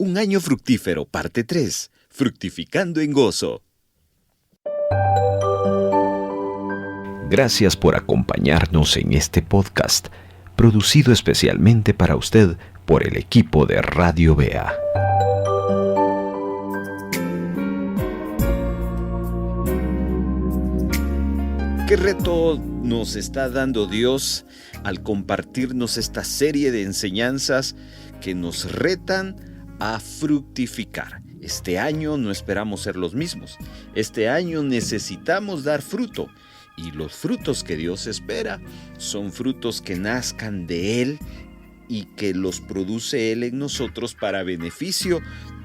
Un año fructífero, parte 3. Fructificando en gozo. Gracias por acompañarnos en este podcast, producido especialmente para usted por el equipo de Radio Bea. ¿Qué reto nos está dando Dios al compartirnos esta serie de enseñanzas que nos retan a fructificar? Este año no esperamos ser los mismos. Este año necesitamos dar fruto. Y los frutos que Dios espera son frutos que nazcan de Él y que los produce Él en nosotros para beneficio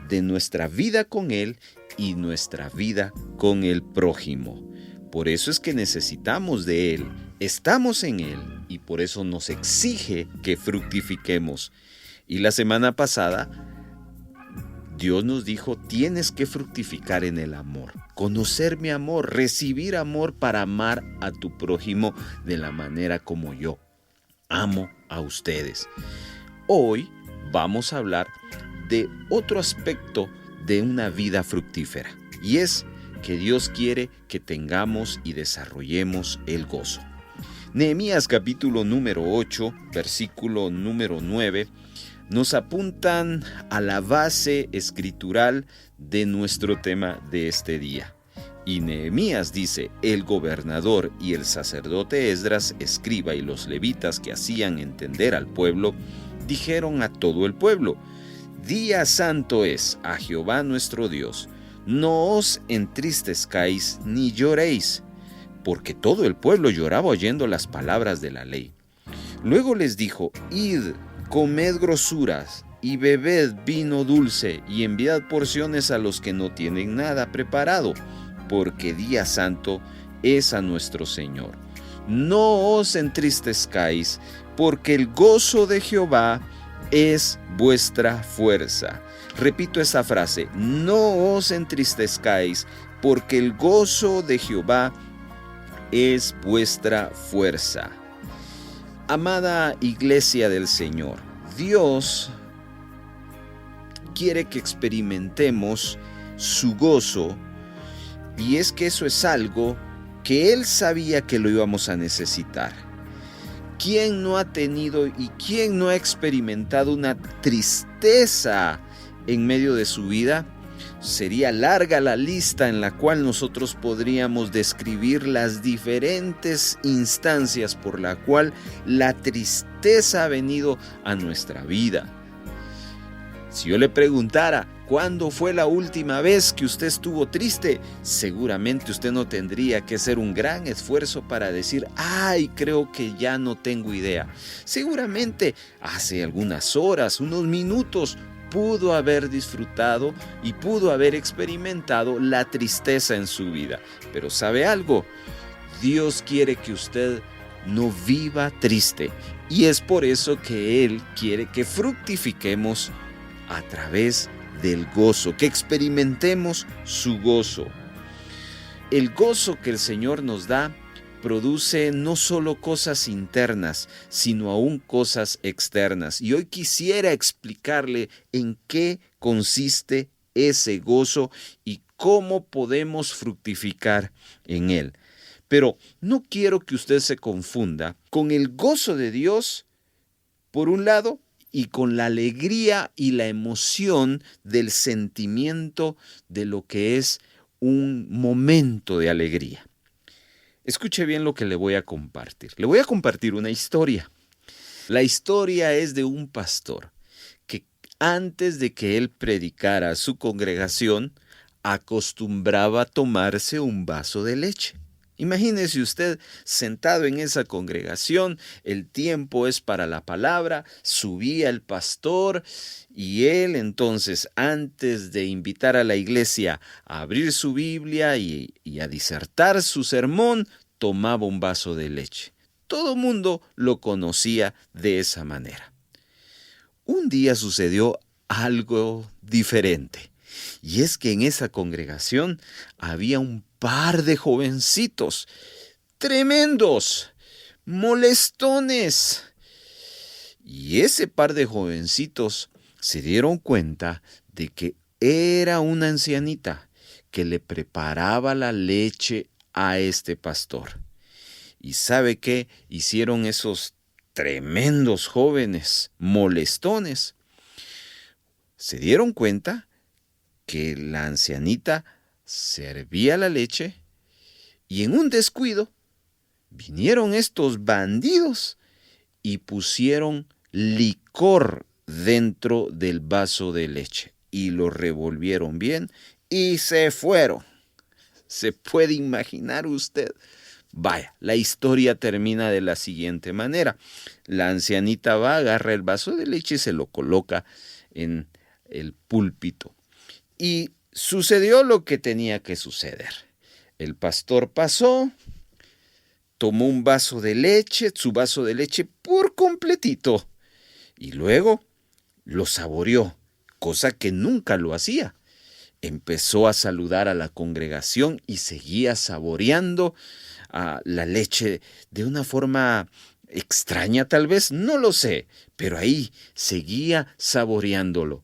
de nuestra vida con Él y nuestra vida con el prójimo. Por eso es que necesitamos de Él, estamos en Él y por eso nos exige que fructifiquemos. Y la semana pasada, Dios nos dijo, tienes que fructificar en el amor, conocer mi amor, recibir amor para amar a tu prójimo de la manera como yo amo a ustedes. Hoy vamos a hablar de otro aspecto de una vida fructífera y es que Dios quiere que tengamos y desarrollemos el gozo. Nehemías capítulo número 8, versículo número 9, nos apuntan a la base escritural de nuestro tema de este día. Y Nehemías dice, el gobernador y el sacerdote Esdras, escriba y los levitas que hacían entender al pueblo, dijeron a todo el pueblo, día santo es a Jehová nuestro Dios. No os entristezcáis ni lloréis, porque todo el pueblo lloraba oyendo las palabras de la ley. Luego les dijo, id, comed grosuras y bebed vino dulce y enviad porciones a los que no tienen nada preparado, porque día santo es a nuestro Señor. No os entristezcáis, porque el gozo de Jehová es vuestra fuerza. Repito esa frase, no os entristezcáis, porque el gozo de Jehová es vuestra fuerza. Amada iglesia del Señor, Dios quiere que experimentemos su gozo, y es que eso es algo que Él sabía que lo íbamos a necesitar. ¿Quién no ha tenido y quién no ha experimentado una tristeza en medio de su vida? Sería larga la lista en la cual nosotros podríamos describir las diferentes instancias por la cual la tristeza ha venido a nuestra vida. Si yo le preguntara, ¿cuándo fue la última vez que usted estuvo triste? Seguramente usted no tendría que hacer un gran esfuerzo para decir, ¡ay, creo que ya no tengo idea! Seguramente hace algunas horas, unos minutos, pudo haber disfrutado y pudo haber experimentado la tristeza en su vida. Pero ¿sabe algo? Dios quiere que usted no viva triste. Y es por eso que Él quiere que fructifiquemos a través del gozo, que experimentemos su gozo. El gozo que el Señor nos da produce no solo cosas internas, sino aún cosas externas. Y hoy quisiera explicarle en qué consiste ese gozo y cómo podemos fructificar en él. Pero no quiero que usted se confunda con el gozo de Dios, por un lado, y con la alegría y la emoción del sentimiento de lo que es un momento de alegría. Escuche bien lo que le voy a compartir. Le voy a compartir una historia. La historia es de un pastor que antes de que él predicara a su congregación, acostumbraba a tomarse un vaso de leche. Imagínese usted sentado en esa congregación, el tiempo es para la palabra, subía el pastor y él entonces, antes de invitar a la iglesia a abrir su Biblia y a disertar su sermón, tomaba un vaso de leche. Todo el mundo lo conocía de esa manera. Un día sucedió algo diferente. Y es que en esa congregación había un par de jovencitos tremendos, molestones. Y ese par de jovencitos se dieron cuenta de que era una ancianita que le preparaba la leche a este pastor. ¿Y sabe qué hicieron esos tremendos jóvenes molestones? Se dieron cuenta que la ancianita servía la leche y en un descuido vinieron estos bandidos y pusieron licor dentro del vaso de leche y lo revolvieron bien y se fueron. ¿Se puede imaginar usted? Vaya, la historia termina de la siguiente manera. La ancianita va, agarra el vaso de leche y se lo coloca en el púlpito. Y sucedió lo que tenía que suceder. El pastor pasó, tomó un vaso de leche, su vaso de leche por completito, y luego lo saboreó, cosa que nunca lo hacía. Empezó a saludar a la congregación y seguía saboreando la leche de una forma extraña tal vez, no lo sé, pero ahí seguía saboreándolo.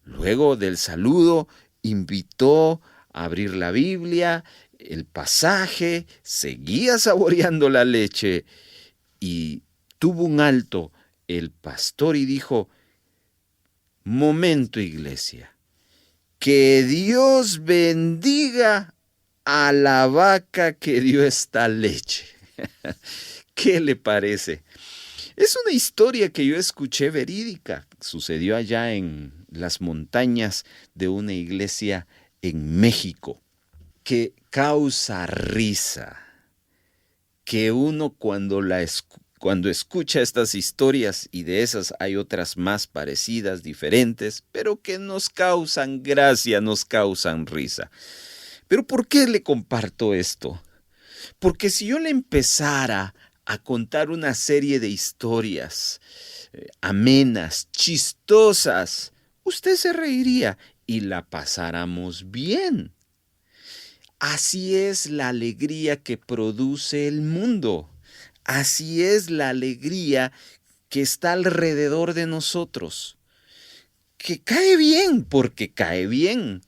Luego del saludo invitó a abrir la Biblia, el pasaje, seguía saboreando la leche y tuvo un alto el pastor y dijo: momento, iglesia, que Dios bendiga a la vaca que dio esta leche. ¿Qué le parece? Es una historia que yo escuché verídica. Sucedió allá en las montañas de una iglesia en México, que causa risa, que uno cuando escucha estas historias, y de esas hay otras más parecidas, diferentes, pero que nos causan gracia, nos causan risa. ¿Pero por qué le comparto esto? Porque si yo le empezara a contar una serie de historias amenas, chistosas, usted se reiría y la pasáramos bien. Así es la alegría que produce el mundo. Así es la alegría que está alrededor de nosotros. Que cae bien porque cae bien,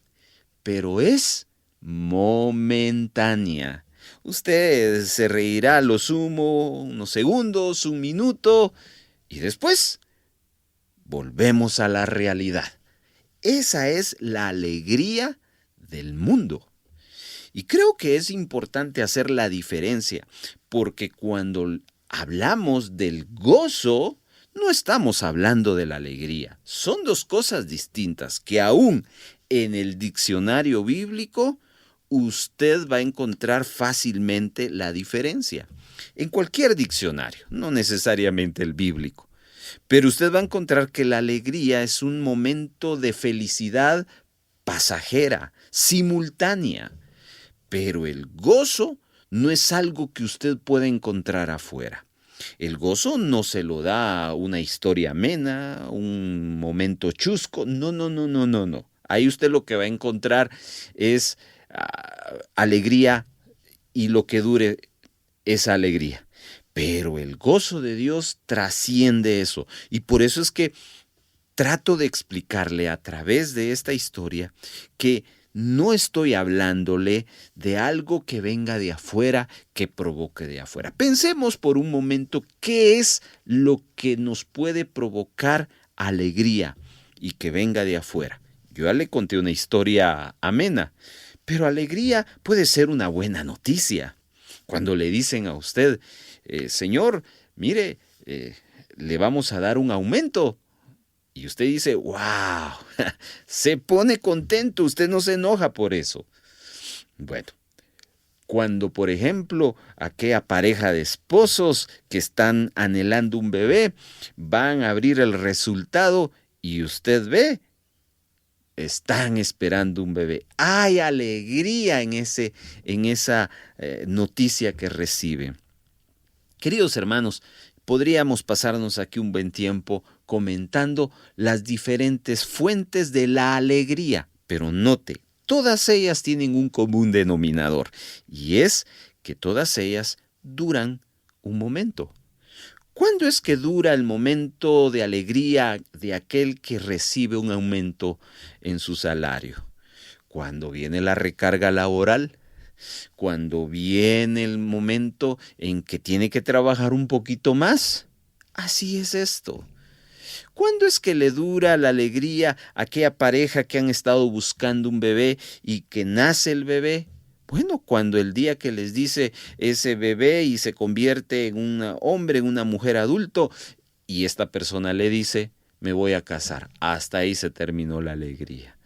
pero es momentánea. Usted se reirá a lo sumo unos segundos, un minuto, y después volvemos a la realidad. Esa es la alegría del mundo. Y creo que es importante hacer la diferencia, porque cuando hablamos del gozo, no estamos hablando de la alegría. Son dos cosas distintas que aún en el diccionario bíblico usted va a encontrar fácilmente la diferencia. En cualquier diccionario, no necesariamente el bíblico. Pero usted va a encontrar que la alegría es un momento de felicidad pasajera, simultánea. Pero el gozo no es algo que usted pueda encontrar afuera. El gozo no se lo da una historia amena, un momento chusco. No. Ahí usted lo que va a encontrar es alegría, y lo que dure esa alegría. Pero el gozo de Dios trasciende eso. Y por eso es que trato de explicarle a través de esta historia que no estoy hablándole de algo que venga de afuera, que provoque de afuera. Pensemos por un momento qué es lo que nos puede provocar alegría y que venga de afuera. Yo ya le conté una historia amena, pero alegría puede ser una buena noticia. Cuando le dicen a usted: señor, mire, le vamos a dar un aumento. Y usted dice: ¡wow! Se pone contento, usted no se enoja por eso. Bueno, cuando, por ejemplo, aquella pareja de esposos que están anhelando un bebé, van a abrir el resultado y usted ve, están esperando un bebé. Hay alegría en esa noticia que recibe. Queridos hermanos, podríamos pasarnos aquí un buen tiempo comentando las diferentes fuentes de la alegría, pero note, todas ellas tienen un común denominador, y es que todas ellas duran un momento. ¿Cuándo es que dura el momento de alegría de aquel que recibe un aumento en su salario? Cuando viene la recarga laboral, cuando viene el momento en que tiene que trabajar un poquito más. Así es esto. ¿Cuándo es que le dura la alegría a aquella pareja que han estado buscando un bebé y que nace el bebé? Bueno, cuando el día que les dice ese bebé y se convierte en un hombre, en una mujer adulto, y esta persona le dice, me voy a casar. Hasta ahí se terminó la alegría.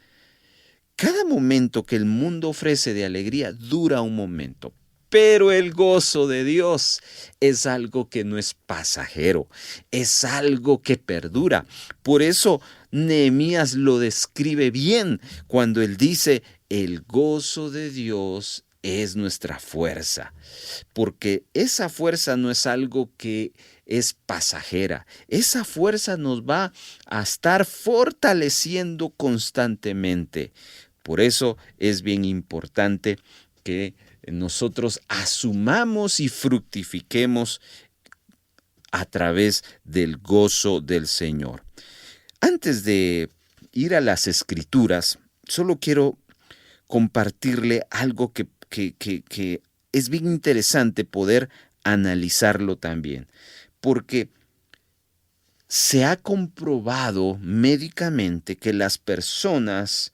Cada momento que el mundo ofrece de alegría dura un momento, pero el gozo de Dios es algo que no es pasajero, es algo que perdura. Por eso Nehemías lo describe bien cuando él dice, el gozo de Dios es nuestra fuerza, porque esa fuerza no es algo que es pasajera, esa fuerza nos va a estar fortaleciendo constantemente. Por eso es bien importante que nosotros asumamos y fructifiquemos a través del gozo del Señor. Antes de ir a las Escrituras, solo quiero compartirle algo que es bien interesante poder analizarlo también, porque se ha comprobado médicamente que las personas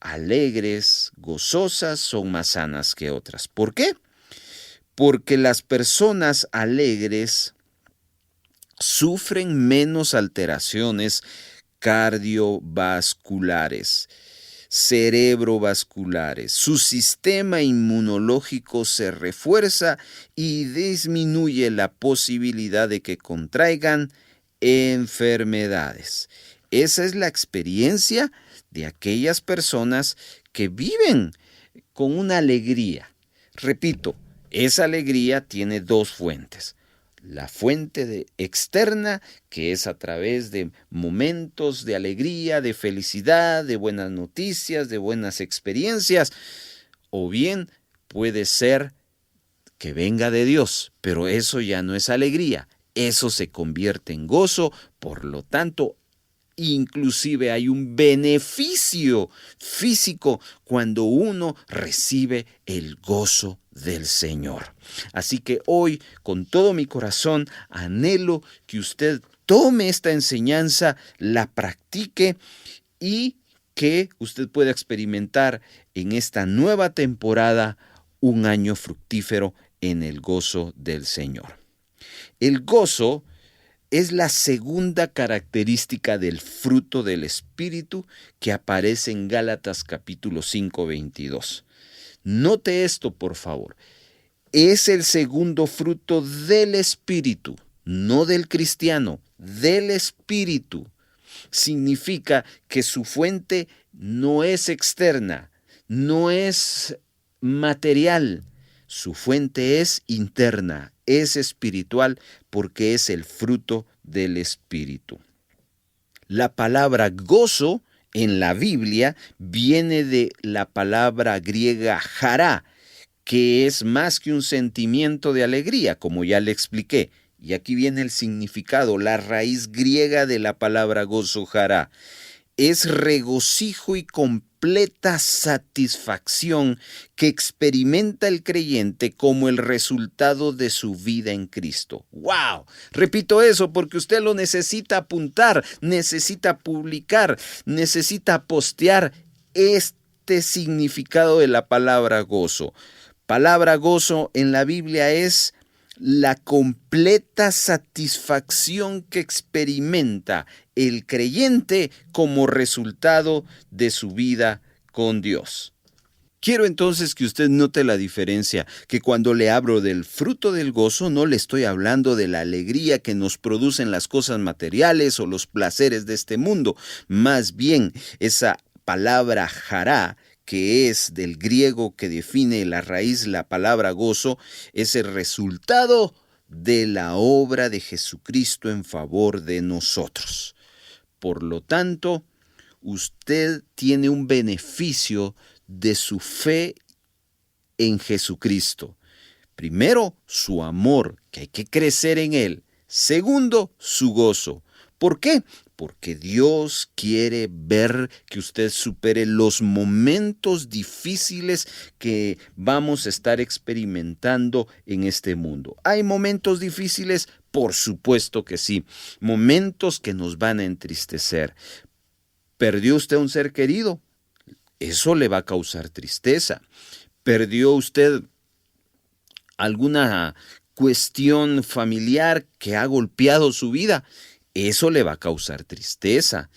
alegres, gozosas, son más sanas que otras. ¿Por qué? Porque las personas alegres sufren menos alteraciones cardiovasculares, cerebrovasculares. Su sistema inmunológico se refuerza y disminuye la posibilidad de que contraigan enfermedades. Esa es la experiencia de aquellas personas que viven con una alegría. Repito, esa alegría tiene dos fuentes. La fuente externa, que es a través de momentos de alegría, de felicidad, de buenas noticias, de buenas experiencias, o bien puede ser que venga de Dios, pero eso ya no es alegría, eso se convierte en gozo, por lo tanto, inclusive hay un beneficio físico cuando uno recibe el gozo del Señor. Así que hoy, con todo mi corazón, anhelo que usted tome esta enseñanza, la practique y que usted pueda experimentar en esta nueva temporada un año fructífero en el gozo del Señor. El gozo es la segunda característica del fruto del Espíritu que aparece en Gálatas capítulo 5, 22. Note esto, por favor. Es el segundo fruto del Espíritu, no del cristiano, del Espíritu. Significa que su fuente no es externa, no es material. Su fuente es interna, es espiritual porque es el fruto del Espíritu. La palabra gozo en la Biblia viene de la palabra griega chará, que es más que un sentimiento de alegría, como ya le expliqué. Y aquí viene el significado, la raíz griega de la palabra gozo chará. Es regocijo y completa satisfacción que experimenta el creyente como el resultado de su vida en Cristo. ¡Wow! Repito eso porque usted lo necesita apuntar, necesita publicar, necesita postear este significado de la palabra gozo. Palabra gozo en la Biblia es la completa satisfacción que experimenta el creyente como resultado de su vida con Dios. Quiero entonces que usted note la diferencia, que cuando le hablo del fruto del gozo no le estoy hablando de la alegría que nos producen las cosas materiales o los placeres de este mundo. Más bien, esa palabra chará, que es del griego que define la raíz, la palabra gozo, es el resultado de la obra de Jesucristo en favor de nosotros. Por lo tanto, usted tiene un beneficio de su fe en Jesucristo. Primero, su amor, que hay que crecer en él. Segundo, su gozo. ¿Por qué? Porque Dios quiere ver que usted supere los momentos difíciles que vamos a estar experimentando en este mundo. ¿Hay momentos difíciles? Por supuesto que sí. Momentos que nos van a entristecer. ¿Perdió usted un ser querido? Eso le va a causar tristeza. ¿Perdió usted alguna cuestión familiar que ha golpeado su vida? Eso le va a causar tristeza.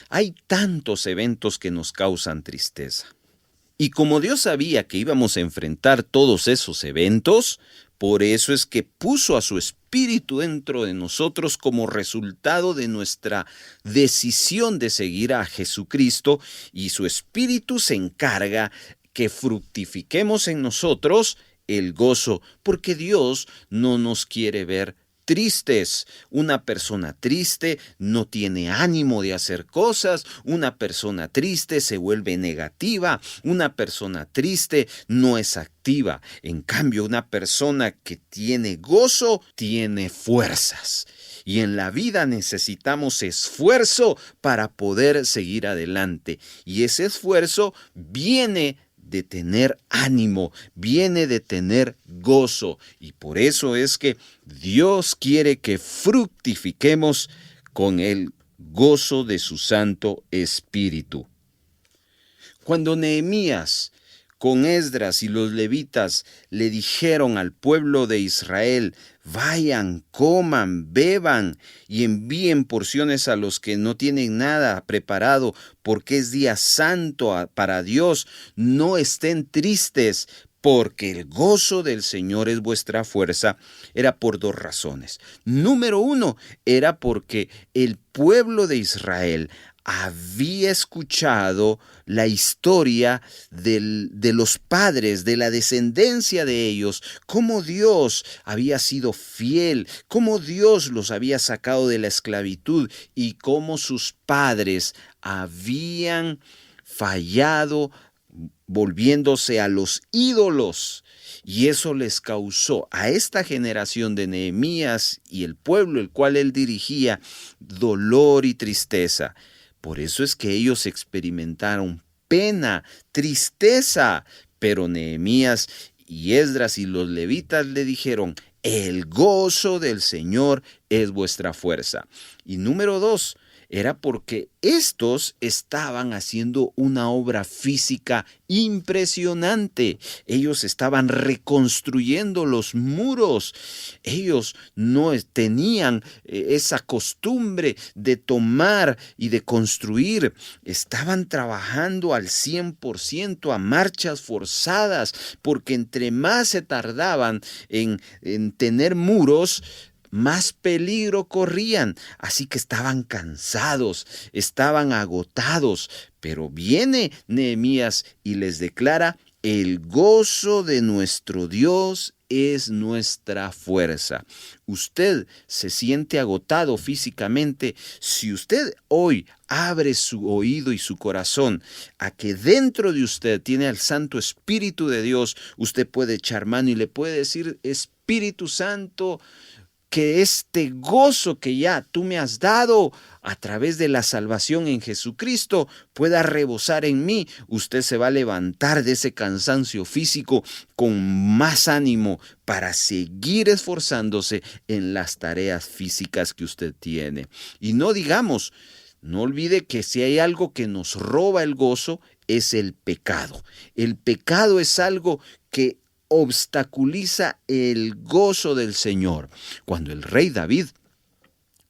Hay tantos eventos que nos causan tristeza. Y como Dios sabía que íbamos a enfrentar todos esos eventos, por eso es que puso a su Espíritu dentro de nosotros como resultado de nuestra decisión de seguir a Jesucristo, y su Espíritu se encarga que fructifiquemos en nosotros el gozo, porque Dios no nos quiere ver tristes. Una persona triste no tiene ánimo de hacer cosas. Una persona triste se vuelve negativa. Una persona triste no es activa. En cambio, una persona que tiene gozo tiene fuerzas. Y en la vida necesitamos esfuerzo para poder seguir adelante. Y ese esfuerzo viene de tener ánimo, viene de tener gozo. Y por eso es que Dios quiere que fructifiquemos con el gozo de su Santo Espíritu. Cuando Nehemías con Esdras y los levitas le dijeron al pueblo de Israel: vayan, coman, beban y envíen porciones a los que no tienen nada preparado, porque es día santo para Dios. No estén tristes, porque el gozo del Señor es vuestra fuerza. Era por dos razones. Número uno, era porque el pueblo de Israel había escuchado la historia de los padres, de la descendencia de ellos, cómo Dios había sido fiel, cómo Dios los había sacado de la esclavitud y cómo sus padres habían fallado volviéndose a los ídolos. Y eso les causó a esta generación de Nehemías y el pueblo el cual él dirigía dolor y tristeza. Por eso es que ellos experimentaron pena, tristeza, pero Nehemías y Esdras y los levitas le dijeron: el gozo del Señor es vuestra fuerza. Y número dos, era porque estos estaban haciendo una obra física impresionante. Ellos estaban reconstruyendo los muros. Ellos no tenían esa costumbre de tomar y de construir. Estaban trabajando al 100%, a marchas forzadas, porque entre más se tardaban en tener muros, más peligro corrían. Así que estaban cansados, estaban agotados. Pero viene Nehemías y les declara: el gozo de nuestro Dios es nuestra fuerza. Usted se siente agotado físicamente. Si usted hoy abre su oído y su corazón a que dentro de usted tiene al Santo Espíritu de Dios, usted puede echar mano y le puede decir: Espíritu Santo, que este gozo que ya tú me has dado a través de la salvación en Jesucristo pueda rebosar en mí. Usted se va a levantar de ese cansancio físico con más ánimo para seguir esforzándose en las tareas físicas que usted tiene. Y no olvide que si hay algo que nos roba el gozo, es el pecado. El pecado es algo que obstaculiza el gozo del Señor. Cuando el rey David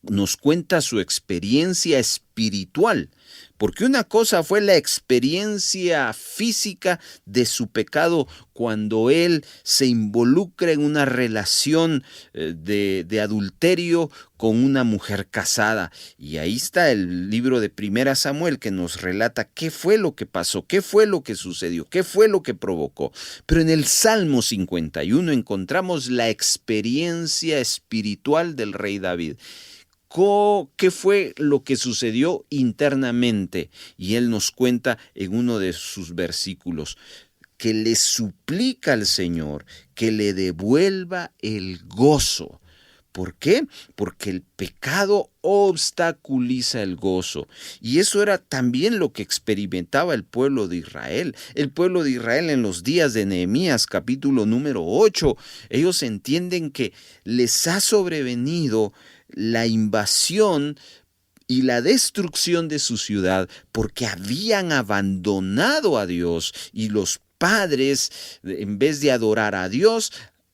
nos cuenta su experiencia espiritual, porque una cosa fue la experiencia física de su pecado cuando él se involucra en una relación de adulterio con una mujer casada. Y ahí está el libro de 1 Samuel que nos relata qué fue lo que pasó, qué fue lo que sucedió, qué fue lo que provocó. Pero en el Salmo 51 encontramos la experiencia espiritual del rey David. ¿Qué fue lo que sucedió internamente? Y él nos cuenta en uno de sus versículos que le suplica al Señor que le devuelva el gozo, ¿Por qué? Porque el pecado obstaculiza el gozo. Y eso era también lo que experimentaba el pueblo de Israel. El pueblo de Israel en los días de Nehemías, capítulo número 8, ellos entienden que les ha sobrevenido la invasión y la destrucción de su ciudad porque habían abandonado a Dios, y los padres, en vez de adorar a Dios,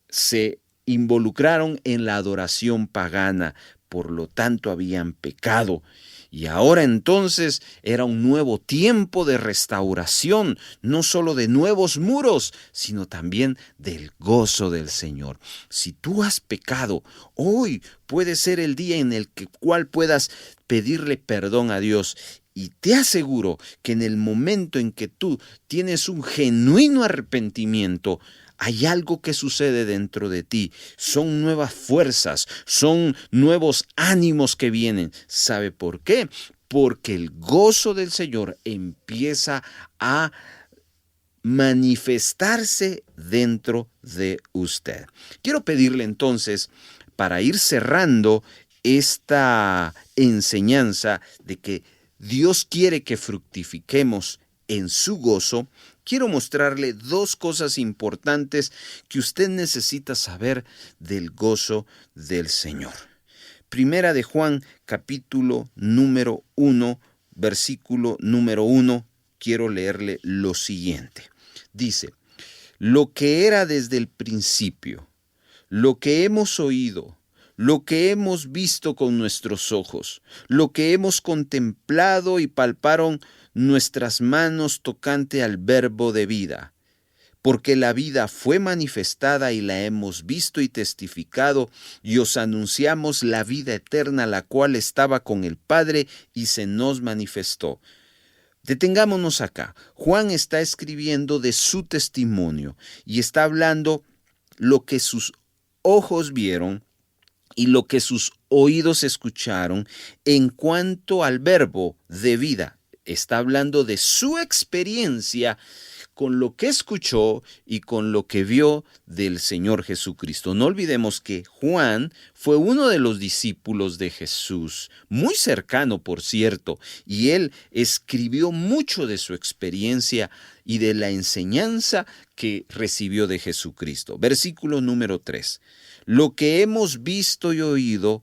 se involucraron en la adoración pagana. Por lo tanto, habían pecado. Y ahora entonces era un nuevo tiempo de restauración, no solo de nuevos muros, sino también del gozo del Señor. Si tú has pecado, hoy puede ser el día en el cual puedas pedirle perdón a Dios. Y te aseguro que en el momento en que tú tienes un genuino arrepentimiento, hay algo que sucede dentro de ti. Son nuevas fuerzas, son nuevos ánimos que vienen. ¿Sabe por qué? Porque el gozo del Señor empieza a manifestarse dentro de usted. Quiero pedirle entonces, para ir cerrando esta enseñanza de que Dios quiere que fructifiquemos en su gozo, quiero mostrarle dos cosas importantes que usted necesita saber del gozo del Señor. Primera de Juan, capítulo número 1, versículo número 1, quiero leerle lo siguiente. Dice: lo que era desde el principio, lo que hemos oído, lo que hemos visto con nuestros ojos, lo que hemos contemplado y palparon nuestras manos tocante al verbo de vida. Porque la vida fue manifestada y la hemos visto y testificado, y os anunciamos la vida eterna, la cual estaba con el Padre y se nos manifestó. Detengámonos acá. Juan está escribiendo de su testimonio y está hablando lo que sus ojos vieron y lo que sus oídos escucharon en cuanto al verbo de vida. Está hablando de su experiencia con lo que escuchó y con lo que vio del Señor Jesucristo. No olvidemos que Juan fue uno de los discípulos de Jesús, muy cercano, por cierto, y él escribió mucho de su experiencia y de la enseñanza que recibió de Jesucristo. Versículo número 3. Lo que hemos visto y oído,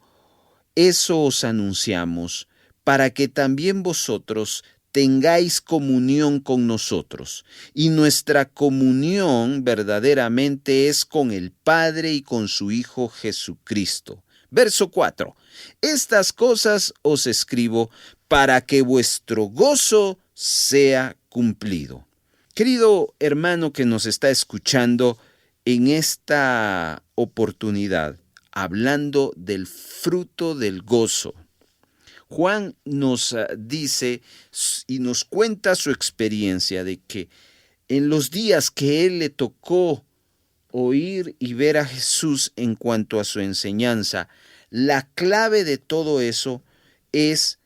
eso os anunciamos, para que también vosotros tengáis comunión con nosotros. Y nuestra comunión verdaderamente es con el Padre y con su Hijo Jesucristo. Verso 4. Estas cosas os escribo para que vuestro gozo sea cumplido. Querido hermano que nos está escuchando en esta oportunidad, hablando del fruto del gozo, Juan nos dice y nos cuenta su experiencia de que en los días que él le tocó oír y ver a Jesús en cuanto a su enseñanza, la clave de todo eso es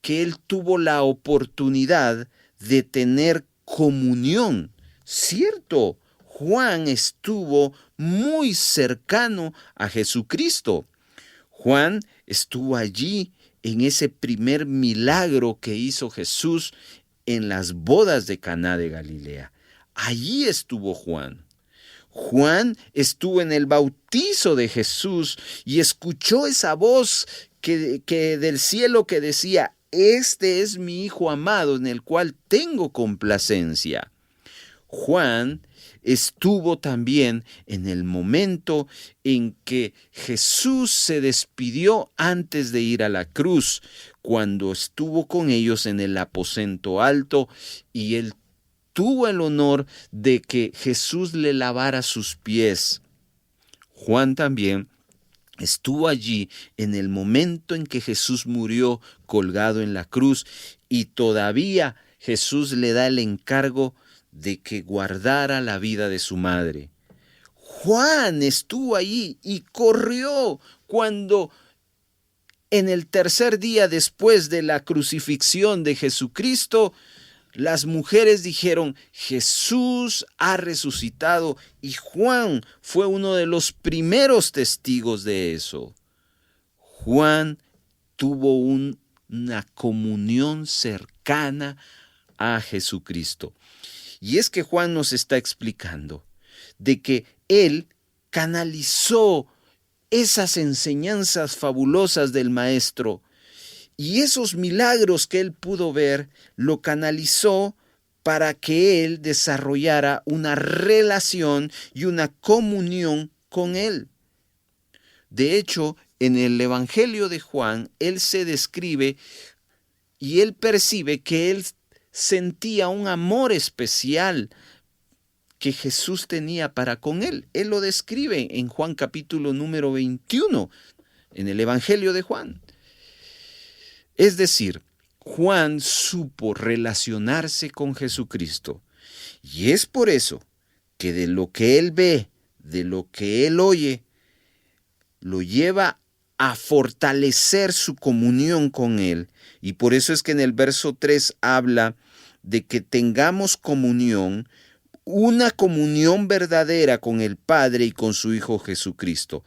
que él tuvo la oportunidad de tener comunión. Cierto, Juan estuvo muy cercano a Jesucristo. Juan estuvo allí en ese primer milagro que hizo Jesús en las bodas de Caná de Galilea. Allí estuvo Juan. Juan estuvo en el bautizo de Jesús y escuchó esa voz que del cielo que decía: este es mi Hijo amado en el cual tengo complacencia. Juan estuvo también en el momento en que Jesús se despidió antes de ir a la cruz, cuando estuvo con ellos en el aposento alto y él tuvo el honor de que Jesús le lavara sus pies. Juan también estuvo allí en el momento en que Jesús murió colgado en la cruz y todavía Jesús le da el encargo de que guardara la vida de su madre. Juan estuvo allí y corrió cuando en el tercer día después de la crucifixión de Jesucristo, las mujeres dijeron: Jesús ha resucitado, y Juan fue uno de los primeros testigos de eso. Juan tuvo una comunión cercana a Jesucristo. Y es que Juan nos está explicando de que él canalizó esas enseñanzas fabulosas del Maestro y esos milagros que él pudo ver, lo canalizó para que él desarrollara una relación y una comunión con él. De hecho, en el Evangelio de Juan, él se describe y él percibe que él sentía un amor especial que Jesús tenía para con él. Él lo describe en Juan capítulo número 21, en el Evangelio de Juan. Es decir, Juan supo relacionarse con Jesucristo. Y es por eso que de lo que él ve, de lo que él oye, lo lleva a fortalecer su comunión con él. Y por eso es que en el verso 3 habla de que tengamos comunión, una comunión verdadera con el Padre y con su Hijo Jesucristo,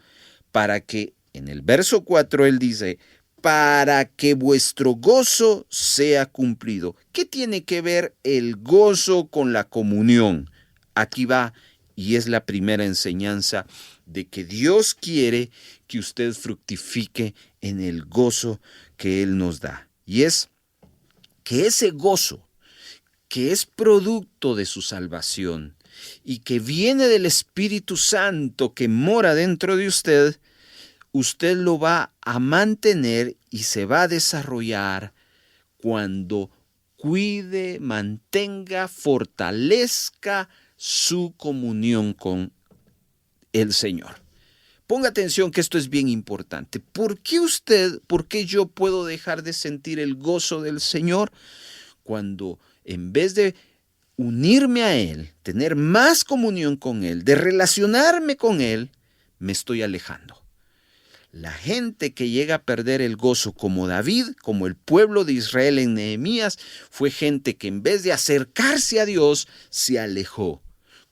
para que, en el verso 4 él dice, para que vuestro gozo sea cumplido. ¿Qué tiene que ver el gozo con la comunión? Aquí va, y es la primera enseñanza de que Dios quiere que usted fructifique en el gozo que Él nos da. Y es que ese gozo, que es producto de su salvación y que viene del Espíritu Santo que mora dentro de usted, usted lo va a mantener y se va a desarrollar cuando cuide, mantenga, fortalezca su comunión con el Señor. Ponga atención que esto es bien importante. ¿Por qué yo puedo dejar de sentir el gozo del Señor cuando en vez de unirme a Él, tener más comunión con Él, de relacionarme con Él, me estoy alejando? La gente que llega a perder el gozo como David, como el pueblo de Israel en Nehemías, fue gente que en vez de acercarse a Dios, se alejó.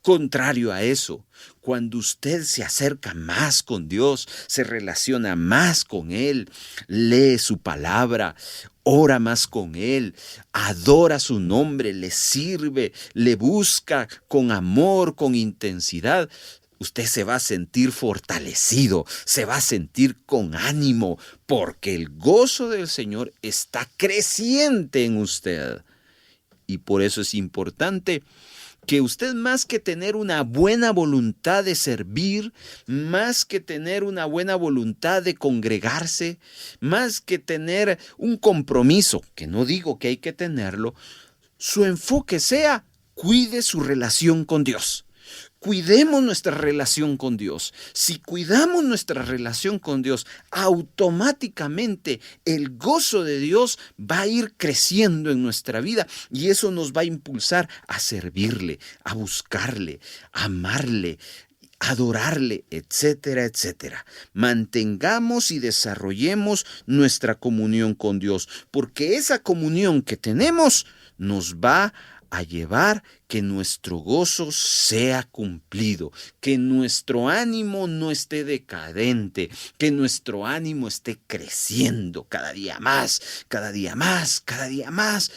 Contrario a eso, cuando usted se acerca más con Dios, se relaciona más con Él, lee su palabra, ora más con Él, adora su nombre, le sirve, le busca con amor, con intensidad, usted se va a sentir fortalecido, se va a sentir con ánimo, porque el gozo del Señor está creciente en usted. Y por eso es importante que usted, más que tener una buena voluntad de servir, más que tener una buena voluntad de congregarse, más que tener un compromiso, que no digo que hay que tenerlo, su enfoque sea, cuide su relación con Dios. Cuidemos nuestra relación con Dios. Si cuidamos nuestra relación con Dios, automáticamente el gozo de Dios va a ir creciendo en nuestra vida y eso nos va a impulsar a servirle, a buscarle, a amarle, adorarle, etcétera, etcétera. Mantengamos y desarrollemos nuestra comunión con Dios, porque esa comunión que tenemos nos va a llevar que nuestro gozo sea cumplido, que nuestro ánimo no esté decadente, que nuestro ánimo esté creciendo cada día más, cada día más, cada día más.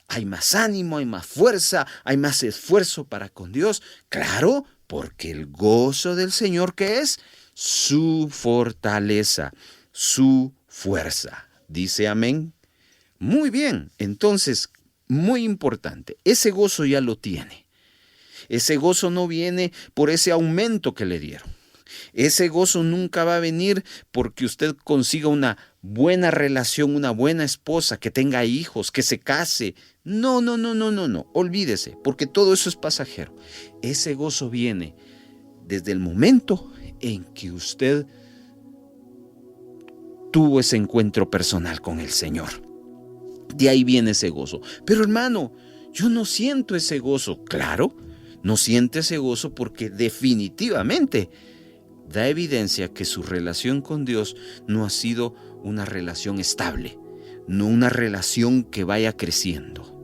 Hay más ánimo, hay más fuerza, hay más esfuerzo para con Dios. Claro, porque el gozo del Señor, ¿qué es? Su fortaleza, su fuerza. ¿Dice amén? Muy bien, entonces, muy importante, ese gozo ya lo tiene. Ese gozo no viene por ese aumento que le dieron. Ese gozo nunca va a venir porque usted consiga una buena relación, una buena esposa, que tenga hijos, que se case. No. Olvídese, porque todo eso es pasajero. Ese gozo viene desde el momento en que usted tuvo ese encuentro personal con el Señor. De ahí viene ese gozo. Pero hermano, yo no siento ese gozo. Claro, no siente ese gozo porque definitivamente da evidencia que su relación con Dios no ha sido una relación estable, no una relación que vaya creciendo.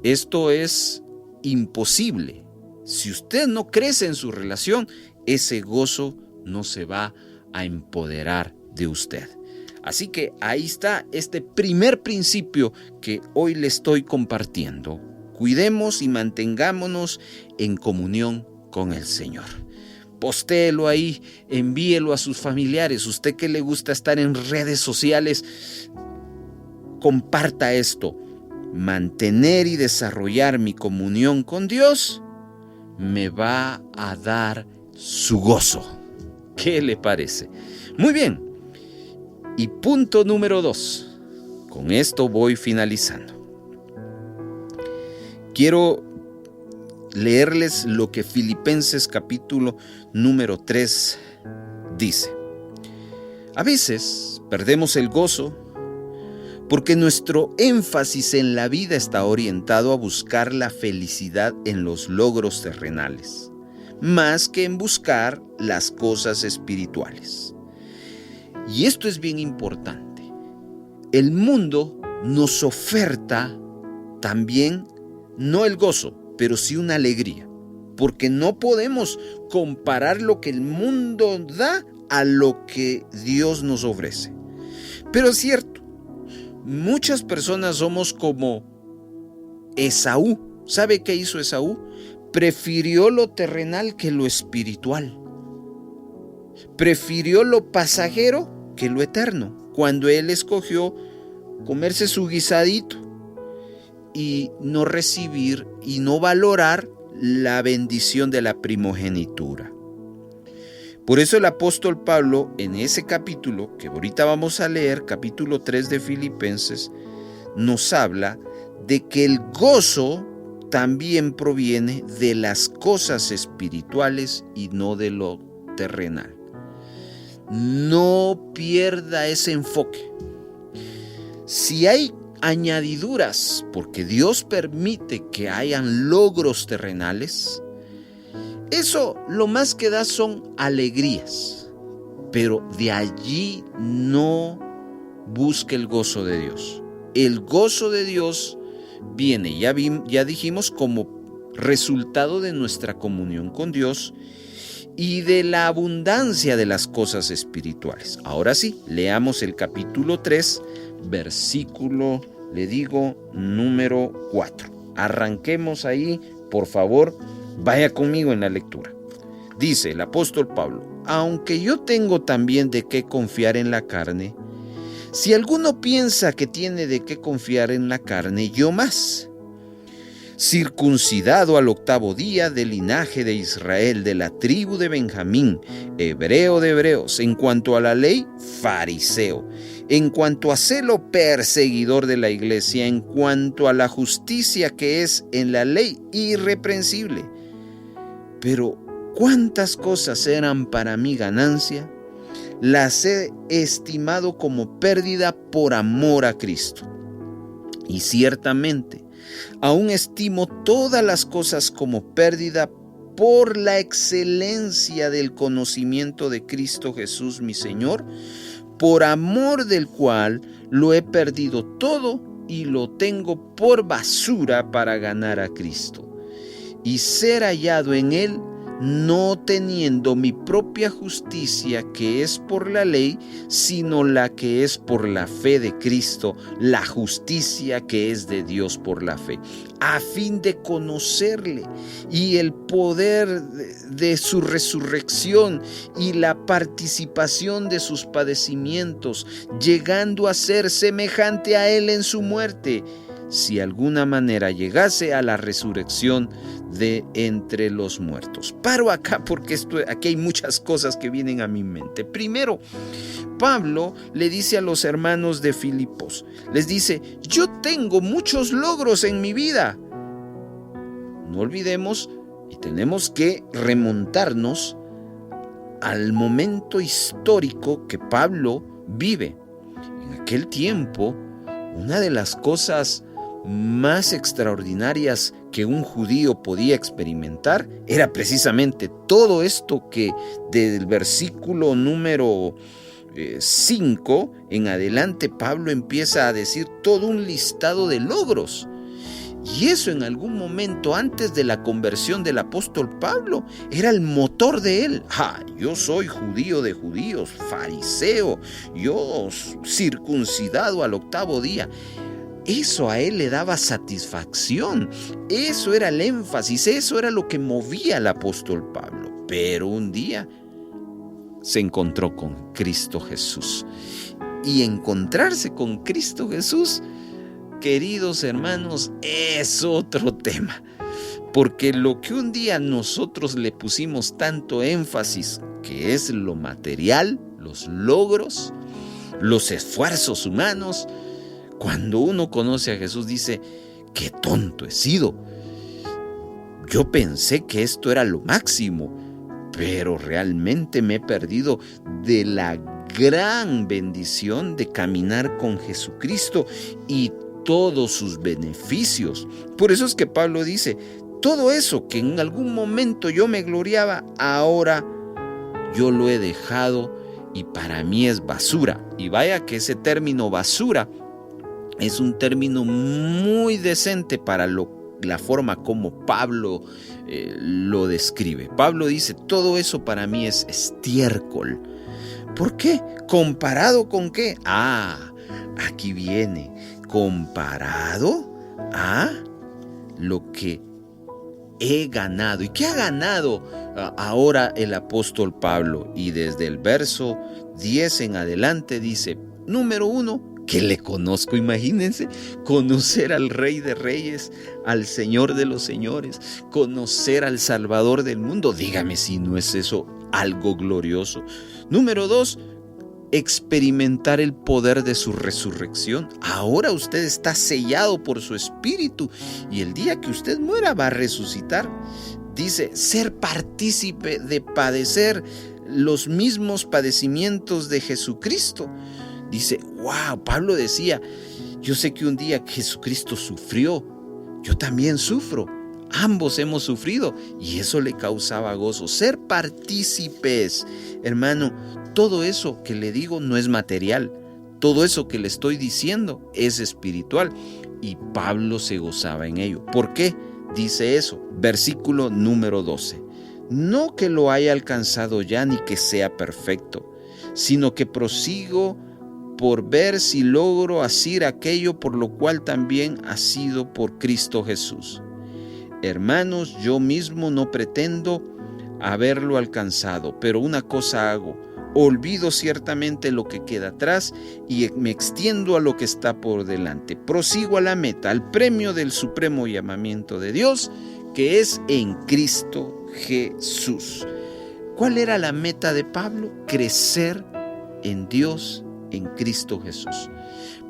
Esto es imposible. Si usted no crece en su relación, ese gozo no se va a empoderar de usted. Así que ahí está este primer principio que hoy le estoy compartiendo. Cuidemos y mantengámonos en comunión con el Señor. Postéelo ahí, envíelo a sus familiares. Usted que le gusta estar en redes sociales, comparta esto. Mantener y desarrollar mi comunión con Dios me va a dar su gozo. ¿Qué le parece? Muy bien. Y punto número 2. Con esto voy finalizando. Quiero leerles lo que Filipenses capítulo número 3 dice. A veces perdemos el gozo porque nuestro énfasis en la vida está orientado a buscar la felicidad en los logros terrenales, más que en buscar las cosas espirituales. Y esto es bien importante. El mundo nos oferta también, no el gozo, pero sí una alegría, porque no podemos comparar lo que el mundo da a lo que Dios nos ofrece. Pero es cierto, muchas personas somos como Esaú. ¿Sabe qué hizo Esaú? Prefirió lo terrenal que lo espiritual. Prefirió lo pasajero que lo eterno, cuando él escogió comerse su guisadito y no recibir y no valorar la bendición de la primogenitura. Por eso el apóstol Pablo, en ese capítulo que ahorita vamos a leer, capítulo 3 de Filipenses, nos habla de que el gozo también proviene de las cosas espirituales y no de lo terrenal. No pierda ese enfoque. Si hay añadiduras, porque Dios permite que hayan logros terrenales, eso lo más que da son alegrías, pero de allí no busque el gozo de Dios. El gozo de Dios viene, ya dijimos, como resultado de nuestra comunión con Dios y de la abundancia de las cosas espirituales. Ahora sí, leamos el capítulo 3, versículo, número 4. Arranquemos ahí, por favor, vaya conmigo en la lectura. Dice el apóstol Pablo: aunque yo tengo también de qué confiar en la carne, si alguno piensa que tiene de qué confiar en la carne, yo más. Circuncidado al 8º día, del linaje de Israel, de la tribu de Benjamín, hebreo de hebreos, en cuanto a la ley, fariseo, en cuanto a celo, perseguidor de la iglesia, en cuanto a la justicia que es en la ley, irreprensible. Pero cuántas cosas eran para mí ganancia, las he estimado como pérdida por amor a Cristo. Y ciertamente, aún estimo todas las cosas como pérdida por la excelencia del conocimiento de Cristo Jesús mi Señor, por amor del cual lo he perdido todo y lo tengo por basura para ganar a Cristo y ser hallado en Él, no teniendo mi propia justicia que es por la ley, sino la que es por la fe de Cristo, la justicia que es de Dios por la fe, a fin de conocerle y el poder de su resurrección y la participación de sus padecimientos, llegando a ser semejante a Él en su muerte, si alguna manera llegase a la resurrección de entre los muertos. Paro acá porque aquí hay muchas cosas que vienen a mi mente. Primero, Pablo le dice a los hermanos de Filipos, les dice: yo tengo muchos logros en mi vida. No olvidemos, y tenemos que remontarnos al momento histórico que Pablo vive. En aquel tiempo, una de las cosas más extraordinarias que un judío podía experimentar era precisamente todo esto que del versículo número 5 en adelante Pablo empieza a decir todo un listado de logros. Y eso en algún momento antes de la conversión del apóstol Pablo era el motor de él. Yo soy judío de judíos, fariseo, yo circuncidado al 8º día. Eso a él le daba satisfacción, eso era el énfasis, eso era lo que movía al apóstol Pablo. Pero un día se encontró con Cristo Jesús. Y encontrarse con Cristo Jesús, queridos hermanos, es otro tema. Porque lo que un día nosotros le pusimos tanto énfasis, que es lo material, los logros, los esfuerzos humanos, cuando uno conoce a Jesús dice, qué tonto he sido. Yo pensé que esto era lo máximo, pero realmente me he perdido de la gran bendición de caminar con Jesucristo y todos sus beneficios. Por eso es que Pablo dice, todo eso que en algún momento yo me gloriaba, ahora yo lo he dejado y para mí es basura. Y vaya que ese término basura es un término muy decente para la forma como Pablo lo describe. Pablo dice, todo eso para mí es estiércol. ¿Por qué? ¿Comparado con qué? Aquí viene. Comparado a lo que he ganado. ¿Y qué ha ganado ahora el apóstol Pablo? Y desde el verso 10 en adelante dice, número 1, que le conozco, imagínense, conocer al Rey de Reyes, al Señor de los Señores, conocer al Salvador del mundo. Dígame si no es eso algo glorioso. Número 2, experimentar el poder de su resurrección. Ahora usted está sellado por su espíritu y el día que usted muera va a resucitar. Dice, ser partícipe de padecer los mismos padecimientos de Jesucristo. Dice, wow, Pablo decía, yo sé que un día Jesucristo sufrió, yo también sufro, ambos hemos sufrido y eso le causaba gozo. Ser partícipes, hermano, todo eso que le digo no es material, todo eso que le estoy diciendo es espiritual y Pablo se gozaba en ello. ¿Por qué dice eso? Versículo número 12. No que lo haya alcanzado ya ni que sea perfecto, sino que prosigo por ver si logro asir aquello por lo cual también ha sido por Cristo Jesús. Hermanos, yo mismo no pretendo haberlo alcanzado, pero una cosa hago, olvido ciertamente lo que queda atrás y me extiendo a lo que está por delante. Prosigo a la meta, al premio del supremo llamamiento de Dios, que es en Cristo Jesús. ¿Cuál era la meta de Pablo? Crecer en Dios, en Cristo Jesús.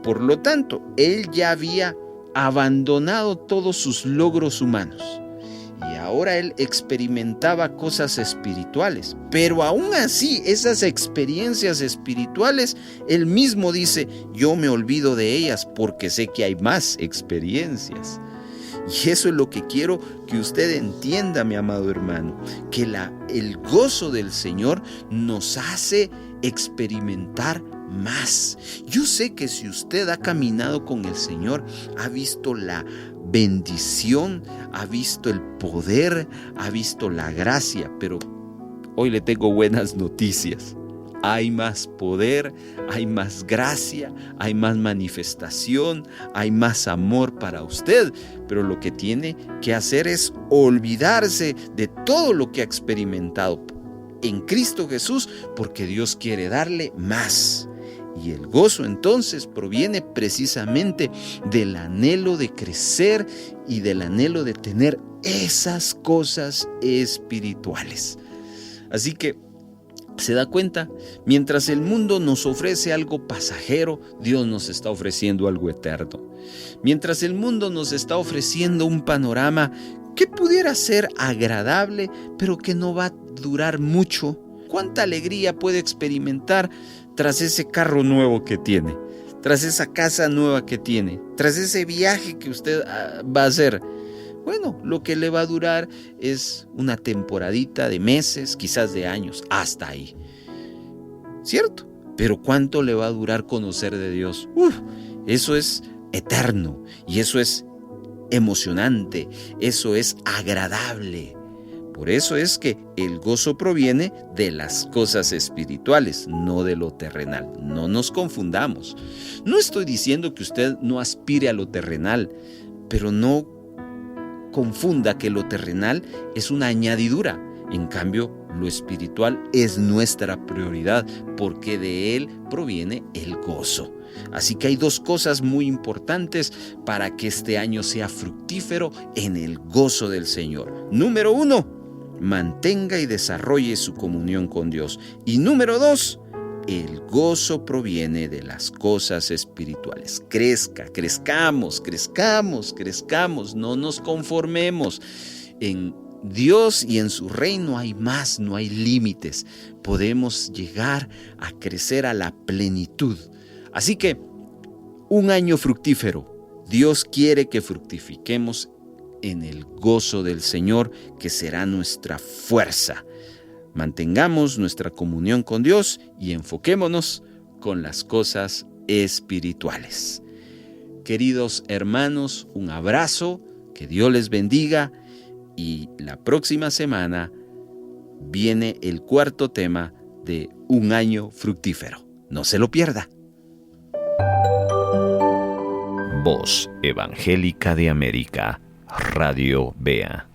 Por lo tanto, él ya había abandonado todos sus logros humanos y ahora él experimentaba cosas espirituales, pero aún así esas experiencias espirituales, él mismo dice, yo me olvido de ellas porque sé que hay más experiencias. Y eso es lo que quiero que usted entienda, mi amado hermano, que el gozo del Señor nos hace experimentar más. Yo sé que si usted ha caminado con el Señor, ha visto la bendición, ha visto el poder, ha visto la gracia, pero hoy le tengo buenas noticias. Hay más poder, hay más gracia, hay más manifestación, hay más amor para usted, pero lo que tiene que hacer es olvidarse de todo lo que ha experimentado en Cristo Jesús, porque Dios quiere darle más. Y el gozo entonces proviene precisamente del anhelo de crecer y del anhelo de tener esas cosas espirituales. Así que, ¿se da cuenta? Mientras el mundo nos ofrece algo pasajero, Dios nos está ofreciendo algo eterno. Mientras el mundo nos está ofreciendo un panorama que pudiera ser agradable, pero que no va a durar mucho. ¿Cuánta alegría puede experimentar tras ese carro nuevo que tiene? Tras esa casa nueva que tiene? Tras ese viaje que usted va a hacer? Bueno, lo que le va a durar es una temporadita de meses, quizás de años, hasta ahí. ¿Cierto? Pero ¿cuánto le va a durar conocer de Dios? Eso es eterno y eso es emocionante, eso es agradable. Por eso es que el gozo proviene de las cosas espirituales, no de lo terrenal. No nos confundamos. No estoy diciendo que usted no aspire a lo terrenal, pero no confunda que lo terrenal es una añadidura. En cambio, lo espiritual es nuestra prioridad porque de él proviene el gozo. Así que hay dos cosas muy importantes para que este año sea fructífero en el gozo del Señor. Número 1, mantenga y desarrolle su comunión con Dios. Y número 2, el gozo proviene de las cosas espirituales. Crezcamos, no nos conformemos. En Dios y en su reino hay más, no hay límites. Podemos llegar a crecer a la plenitud. Así que, un año fructífero. Dios quiere que fructifiquemos en el gozo del Señor, que será nuestra fuerza. Mantengamos nuestra comunión con Dios y enfoquémonos con las cosas espirituales. Queridos hermanos, un abrazo, que Dios les bendiga, y la próxima semana viene el cuarto tema de un año fructífero. No se lo pierda. Voz Evangélica de América, Radio BEA.